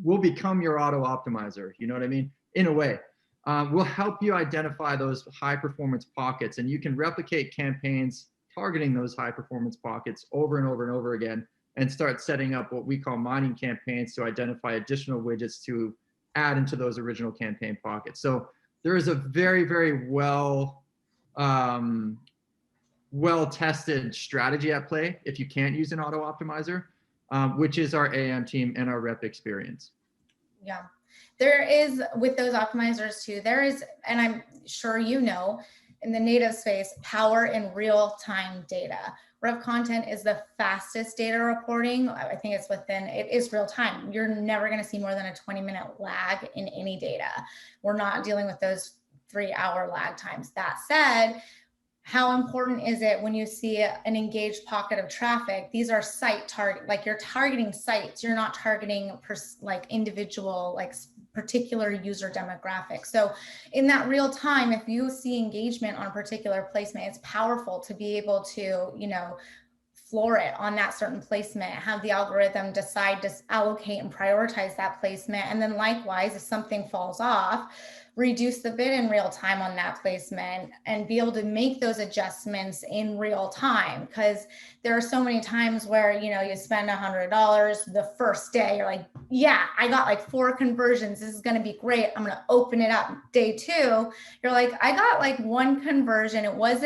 we'll become your auto optimizer. You know what I mean? In a way, we'll help you identify those high performance pockets, and you can replicate campaigns targeting those high performance pockets over and over and over again, and start setting up what we call mining campaigns to identify additional widgets to add into those original campaign pockets. So there is a very, very well-tested strategy at play if you can't use an auto optimizer, which is our AM team and our rep experience. Yeah, there is, with those optimizers too, there is, and I'm sure in the native space, power in real-time data. Revcontent is the fastest data reporting. I think it is real time. You're never going to see more than a 20-minute lag in any data. We're not dealing with those 3-hour lag times. That said, how important is it when you see an engaged pocket of traffic? These are site target, like you're targeting sites. You're not targeting like individual, like particular user demographic. So in that real time, if you see engagement on a particular placement, it's powerful to be able to, floor it on that certain placement, have the algorithm decide to allocate and prioritize that placement. And then likewise, if something falls off, reduce the bid in real time on that placement and be able to make those adjustments in real time. Because there are so many times where, you spend $100 the first day, you're like, yeah, I got like 4 conversions. This is going to be great. I'm going to open it up. Day 2, you're like, I got like 1 conversion. It was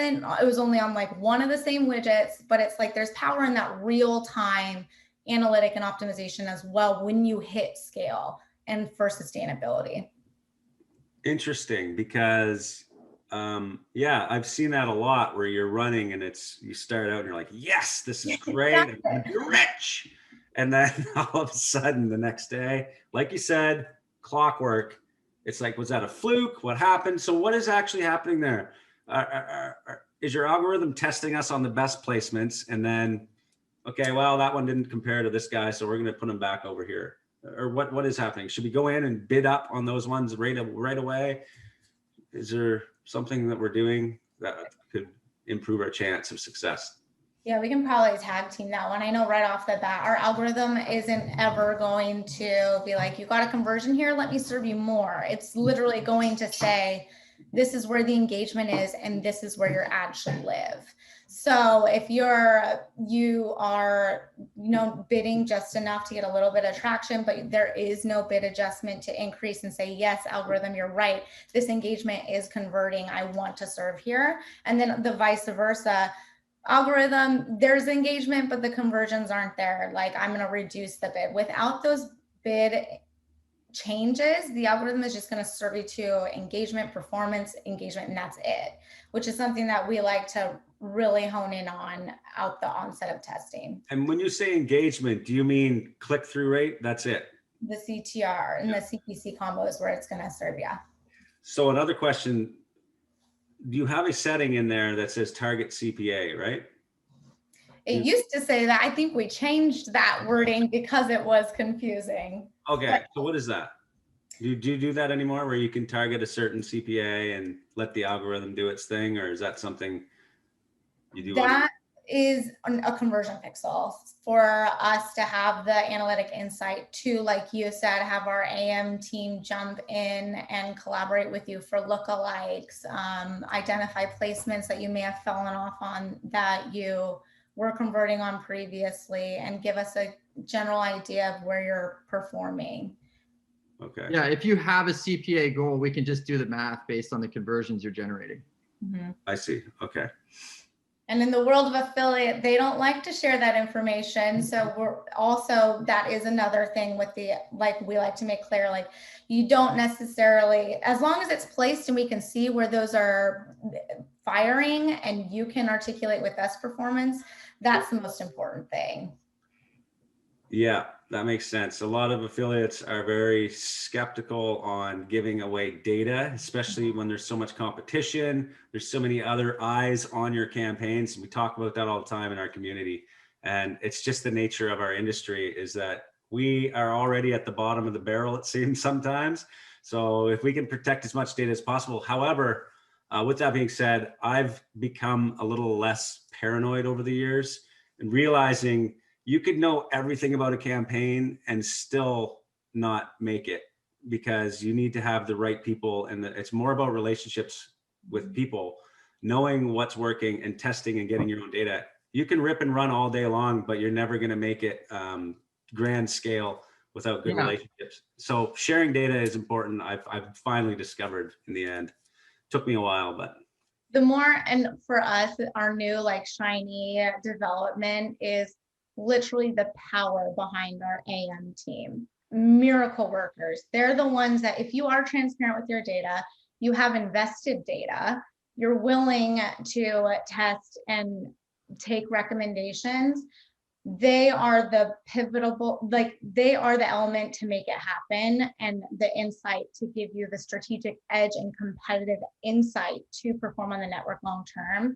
only on like one of the same widgets, but it's like, there's power in that real time analytic and optimization as well when you hit scale and for sustainability. Interesting, because I've seen that a lot where you're running and you start out and you're like, yes, this is great, I'm gonna be rich. And then all of a sudden the next day, like you said, clockwork, it's like, was that a fluke? What happened? So what is actually happening there? Is your algorithm testing us on the best placements and then, okay, well, that one didn't compare to this guy, so we're going to put him back over here? Or what is happening? Should we go in and bid up on those ones right away? Is there something that we're doing that could improve our chance of success? Yeah, we can probably tag team that one. I know right off the bat, our algorithm isn't ever going to be like, you got a conversion here, let me serve you more. It's literally going to say, this is where the engagement is, and this is where your ad should live. So if you are, bidding just enough to get a little bit of traction, but there is no bid adjustment to increase and say, yes, algorithm, you're right, this engagement is converting, I want to serve here. And then the vice versa, algorithm, there's engagement, but the conversions aren't there. Like, I'm going to reduce the bid. Without those bid changes, the algorithm is just going to serve you to engagement, performance, engagement, and that's it, which is something that we like to really hone in on at the onset of testing. And when you say engagement, do you mean click-through rate? That's it? The CTR and the CPC combo is where it's going to serve you. So another question, do you have a setting in there that says target CPA, right? It used to say that. I think we changed that wording because it was confusing. Okay, so what is that? Do you do that anymore, where you can target a certain CPA and let the algorithm do its thing, or is that something you do? That is a conversion pixel for us to have the analytic insight to, like you said, have our AM team jump in and collaborate with you for lookalikes, identify placements that you may have fallen off on that you were converting on previously, and give us a general idea of where you're performing. Okay. Yeah, if you have a CPA goal, we can just do the math based on the conversions you're generating. Mm-hmm. I see. Okay. And in the world of affiliate, they don't like to share that information. So that is another thing with we like to make clear, like, you don't necessarily, as long as it's placed and we can see where those are firing and you can articulate with us performance, that's the most important thing. Yeah, that makes sense. A lot of affiliates are very skeptical on giving away data, especially when there's so much competition. There's so many other eyes on your campaigns. We talk about that all the time in our community. And it's just the nature of our industry, is that we are already at the bottom of the barrel, it seems sometimes. So if we can protect as much data as possible. However, with that being said, I've become a little less paranoid over the years, and realizing you could know everything about a campaign and still not make it, because you need to have the right people. And it's more about relationships with people, knowing what's working and testing and getting your own data. You can rip and run all day long, but you're never going to make it grand scale without good relationships. So sharing data is important. I've finally discovered in the end. Took me a while, but the more, and for us, our new shiny development is literally the power behind our AM team. Miracle workers. They're the ones that, if you are transparent with your data, you have invested data, you're willing to test and take recommendations, they are the pivotal, like they are the element to make it happen, and the insight to give you the strategic edge and competitive insight to perform on the network long term.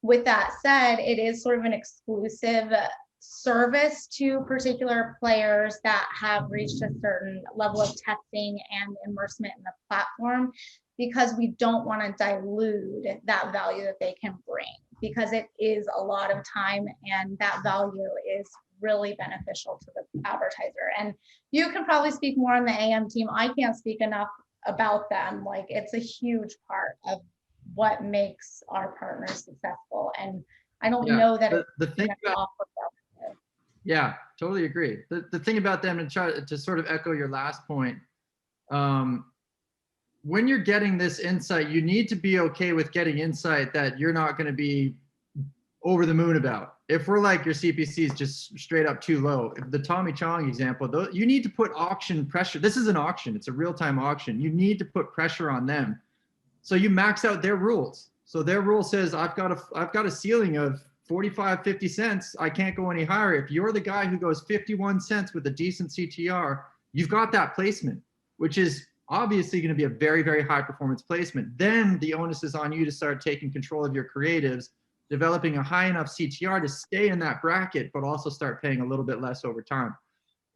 With that said, it is sort of an exclusive service to particular players that have reached a certain level of testing and immersement in the platform, because we don't want to dilute that value that they can bring, because it is a lot of time and that value is really beneficial to the advertiser. And you can probably speak more on the AM team. I can't speak enough about them. Like, it's a huge part of what makes our partners successful. And I don't know that the thing about, yeah, totally agree. The thing about them, and try to sort of echo your last point, when you're getting this insight, you need to be okay with getting insight that you're not going to be over the moon about. If we're like, your CPC is just straight up too low, the Tommy Chong example, though, you need to put auction pressure. This is an auction. It's a real-time auction. You need to put pressure on them. So you max out their rules. So their rule says, I've got a ceiling of 45, 50 cents. I can't go any higher. If you're the guy who goes 51 cents with a decent CTR, you've got that placement, which is obviously going to be a very, very high performance placement. Then the onus is on you to start taking control of your creatives, developing a high enough CTR to stay in that bracket, but also start paying a little bit less over time.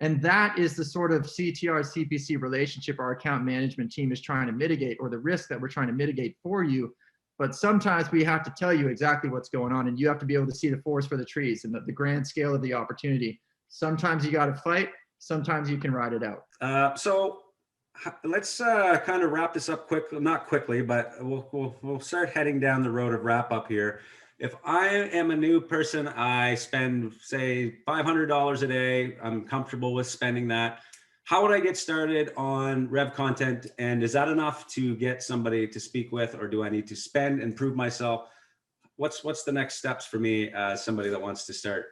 And that is the sort of CTR CPC relationship our account management team is trying to mitigate, or the risk that we're trying to mitigate for you. But sometimes we have to tell you exactly what's going on, and you have to be able to see the forest for the trees and the grand scale of the opportunity. Sometimes you got to fight, sometimes you can ride it out. So let's kind of wrap this up not quickly, but we'll start heading down the road of wrap up here. If I am a new person, I spend, say, $500 a day. I'm comfortable with spending that. How would I get started on Revcontent? And is that enough to get somebody to speak with, or do I need to spend and prove myself? What's the next steps for me as somebody that wants to start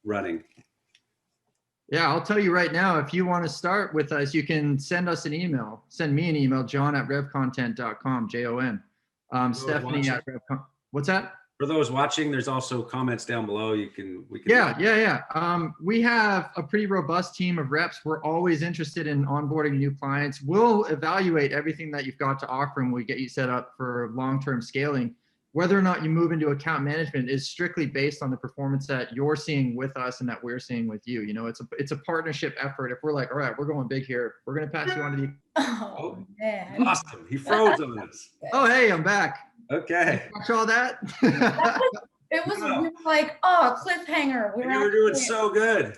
running? Yeah, I'll tell you right now, if you want to start with us, you can send us an email. Send me an email, john@revcontent.com, Jon. Stephanie at Revcontent. What's that? For those watching, there's also comments down below. We can. Yeah. We have a pretty robust team of reps. We're always interested in onboarding new clients. We'll evaluate everything that you've got to offer, and we get you set up for long-term scaling. Whether or not you move into account management is strictly based on the performance that you're seeing with us and that we're seeing with you. You know, it's a partnership effort. If we're like, all right, we're going big here, we're going to pass you on to the. Oh, man. Awesome. He froze on us. Oh, hey, I'm back. Okay. Watch all that. It was we were like, oh, cliffhanger. We were doing so good.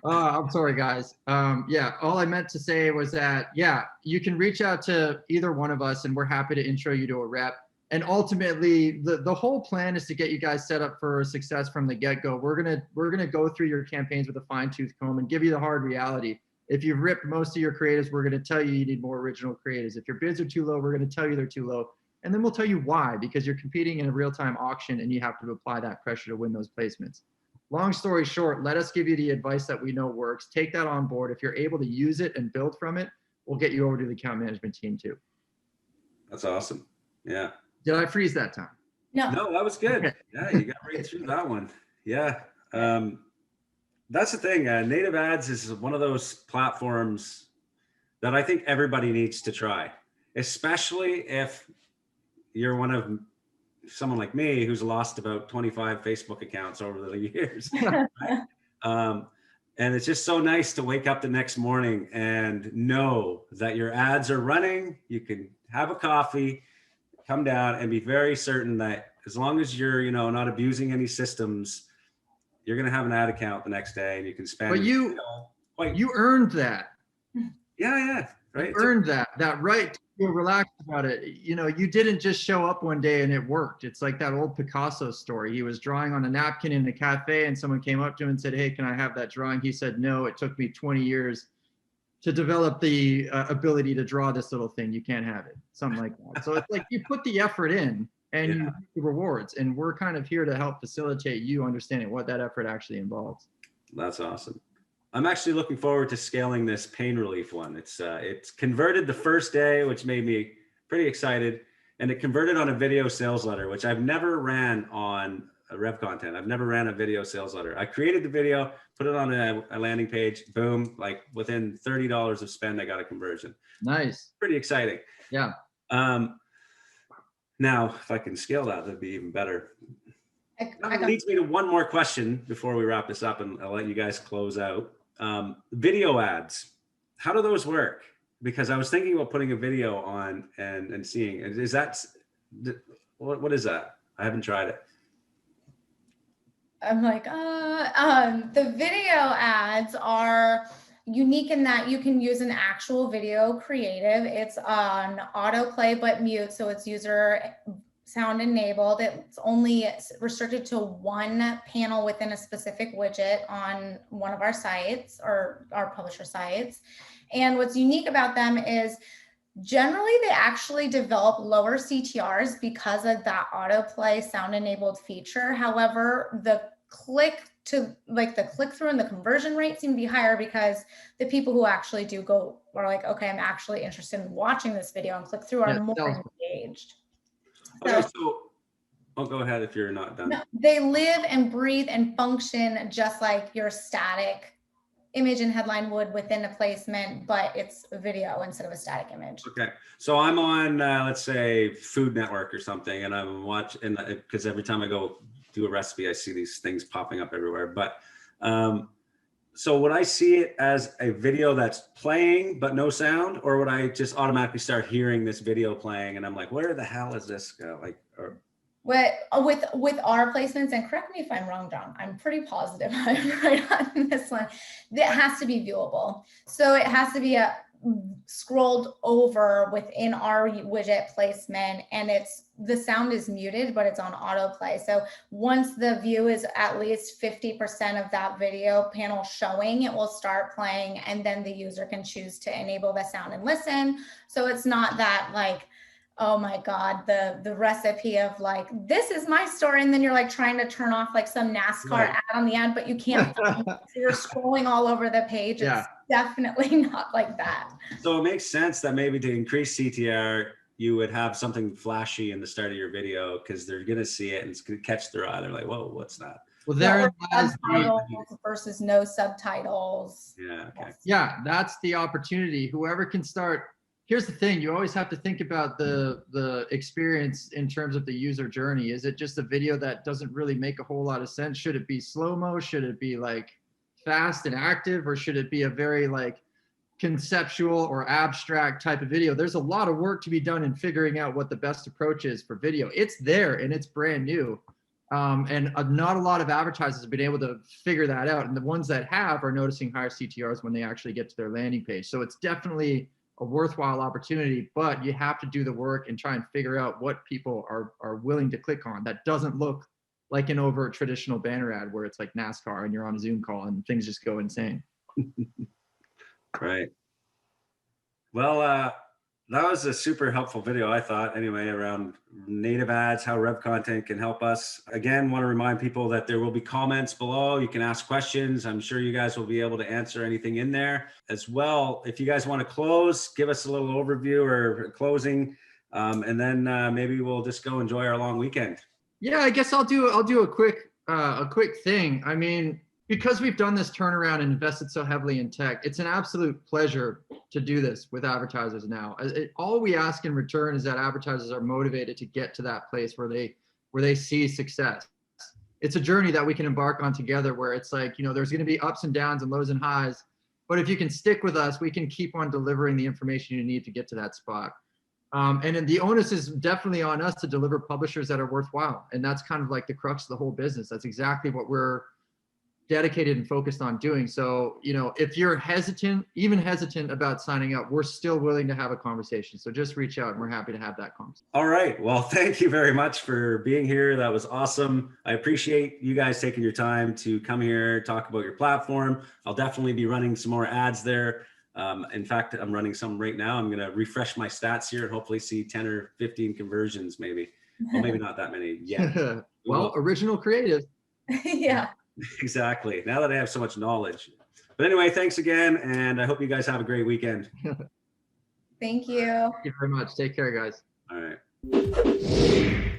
I'm sorry, guys. Yeah, all I meant to say was that, yeah, you can reach out to either one of us, and we're happy to intro you to a rep. And ultimately, the whole plan is to get you guys set up for success from the get-go. We're gonna go through your campaigns with a fine-tooth comb and give you the hard reality. If you've ripped most of your creatives, we're gonna tell you need more original creatives. If your bids are too low, we're gonna tell you they're too low. And then we'll tell you why, because you're competing in a real-time auction and you have to apply that pressure to win those placements. Long story short, let us give you the advice that we know works. Take that on board. If you're able to use it and build from it, we'll get you over to the account management team too. That's awesome. Yeah. Did I freeze that time? No, that was good. Okay. Yeah, you got right through that one. Yeah. That's the thing. Native ads is one of those platforms that I think everybody needs to try, especially if you're someone like me who's lost about 25 Facebook accounts over the years. Right? And it's just so nice to wake up the next morning and know that your ads are running. You can have a coffee, come down, and be very certain that as long as you're, not abusing any systems, you're going to have an ad account the next day, and you can spend. But you earned that. Yeah. Right. You earned that right to feel relaxed about it. You didn't just show up one day and it worked. It's like that old Picasso story. He was drawing on a napkin in a cafe, and someone came up to him and said, "Hey, can I have that drawing?" He said, "No, it took me 20 years to develop the ability to draw this little thing. You can't have it." Something like that. So it's like you put the effort in and you get the rewards. And we're kind of here to help facilitate you understanding what that effort actually involves. That's awesome. I'm actually looking forward to scaling this pain relief one. It's converted the first day, which made me pretty excited. And it converted on a video sales letter, which I've never ran on Revcontent. I've never ran a video sales letter. I created the video, put it on a landing page, boom, like within $30 of spend, I got a conversion. Nice. Pretty exciting. Yeah. Now, if I can scale that, that'd be even better. That got- leads me to one more question before we wrap this up, and I'll let you guys close out. Video ads, how do those work? Because I was thinking about putting a video on and seeing, is that, what is that? I haven't tried it. I'm like, the video ads are unique in that you can use an actual video creative. It's on autoplay but mute, so it's user sound enabled. It's only restricted to one panel within a specific widget on one of our sites or our publisher sites. And what's unique about them is generally they actually develop lower CTRs because of that autoplay sound enabled feature. However, the click through and the conversion rate seem to be higher because the people who actually do go are like, okay, I'm actually interested in watching this video and click through are more engaged. Okay, so I'll go ahead if you're not done. No, they live and breathe and function just like your static image and headline would within a placement, but it's a video instead of a static image. Okay, so I'm on, let's say, Food Network or something, and I'm watching, because every time I go do a recipe, I see these things popping up everywhere. But so would I see it as a video that's playing but no sound, or would I just automatically start hearing this video playing and I'm like, where the hell is this go? Like, or... With our placements, and correct me if I'm wrong, John, I'm pretty positive I'm right on this one. It has to be viewable. So it has to be scrolled over within our widget placement, and the sound is muted, but it's on autoplay. So once the view is at least 50% of that video panel showing, it will start playing, and then the user can choose to enable the sound and listen. So it's not that like, oh my God, the recipe of like, this is my story. And then you're like trying to turn off like some NASCAR ad on the end, but you can't. So you're scrolling all over the page. Yeah. It's definitely not like that. So it makes sense that maybe to increase CTR, you would have something flashy in the start of your video because they're going to see it and it's going to catch their eye. They're like, whoa, what's that? Well, there subtitles versus no subtitles. Yeah. Okay. Yeah, that's the opportunity. Whoever can start. Here's the thing, you always have to think about the experience in terms of the user journey. Is it just a video that doesn't really make a whole lot of sense? Should it be slow-mo? Should it be like fast and active? Or should it be a very like conceptual or abstract type of video? There's a lot of work to be done in figuring out what the best approach is for video. It's there and it's brand new. And not a lot of advertisers have been able to figure that out. And the ones that have are noticing higher CTRs when they actually get to their landing page. So it's definitely a worthwhile opportunity, but you have to do the work and try and figure out what people are willing to click on. That doesn't look like an overt traditional banner ad where it's like NASCAR and you're on a Zoom call and things just go insane. Right. Well, that was a super helpful video, I thought, anyway, around native ads, how Revcontent can help us. Again, want to remind people that there will be comments below. You can ask questions. I'm sure you guys will be able to answer anything in there as well. If you guys want to close, give us a little overview or closing, and then maybe we'll just go enjoy our long weekend. Yeah, I guess I'll do a quick thing. I mean, because we've done this turnaround and invested so heavily in tech, it's an absolute pleasure to do this with advertisers now. All we ask in return is that advertisers are motivated to get to that place where they see success. It's a journey that we can embark on together where it's like, there's going to be ups and downs and lows and highs, but if you can stick with us, we can keep on delivering the information you need to get to that spot. And then the onus is definitely on us to deliver publishers that are worthwhile. And that's kind of like the crux of the whole business. That's exactly what we're dedicated and focused on doing. So, if you're even hesitant about signing up, we're still willing to have a conversation. So just reach out and we're happy to have that conversation. All right. Well, thank you very much for being here. That was awesome. I appreciate you guys taking your time to come here, talk about your platform. I'll definitely be running some more ads there. In fact, I'm running some right now. I'm going to refresh my stats here and hopefully see 10 or 15 conversions, maybe. Well, maybe not that many yet. Well, original creative. Yeah. Exactly. Now that I have so much knowledge. But anyway, thanks again. And I hope you guys have a great weekend. Thank you. Thank you very much. Take care, guys. All right.